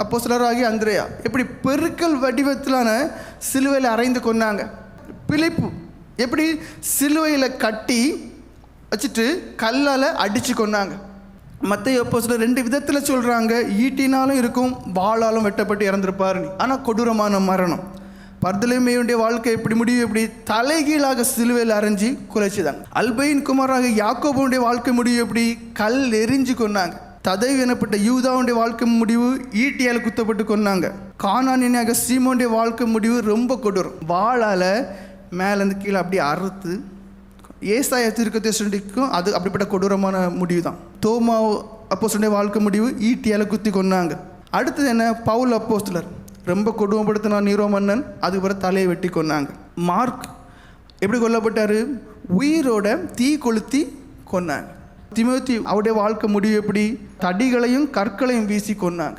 அப்போஸ்தலராகிய அந்திரேயா எப்படி பெருக்கல் வடிவத்திலான சிலுவையில் அறைந்து கொண்டாங்க. பிலிப்பு எப்படி சிலுவையில் கட்டி வச்சுட்டு கல்லால் அடித்து கொண்டாங்க. மத்தேயு அப்போஸ்தலர் 2 விதத்தில் சொல்கிறாங்க. ஈட்டினாலும் இருக்கும், வாளாலும் வெட்டப்பட்டு இறந்துருப்பார். ஆனால் கொடூரமான மரணம். பர்தலமேயுடைய வாழ்க்கை எப்படி முடிவு, எப்படி தலைகீழாக சிலுவையில் அரைஞ்சி குலைச்சிதாங்க. அல்பையின் குமாராக யாக்கோபுடைய வாழ்க்கை முடிவு எப்படி கல் எரிஞ்சு கொண்டாங்க. ததைவு எனப்பட்ட யூதாவுடைய வாழ்க்கை முடிவு ஈட்டியால் குத்தப்பட்டு கொண்டாங்க. கானானியனாக சீமோனுடைய வாழ்க்கை முடிவு ரொம்ப கொடூரம், வாளால் மேலேருந்து கீழே அப்படியே அறுத்து. ஏசாயா தீர்க்கதரிசிக்கும் அது அப்படிப்பட்ட கொடூரமான முடிவு தான். தோமா அப்போஸ்தலனுடைய வாழ்க்கை முடிவு ஈட்டியால் குத்தி கொண்டாங்க. அடுத்தது என்ன, பவுல் அப்போஸ்தலர் ரொம்ப கொடுமைப்படுத்தினா நீரோ மன்னன், அதுக்கு பிறகு தலையை வெட்டி கொண்டாங்க. மார்க் எப்படி கொல்லப்பட்டார், உயிரோட தீ கொளுத்தி கொண்டாங்க. திமோத்தி அவருடைய வாழ்க்கை முடிவு எப்படி, தடிகளையும் கற்களையும் வீசி கொண்டாங்க.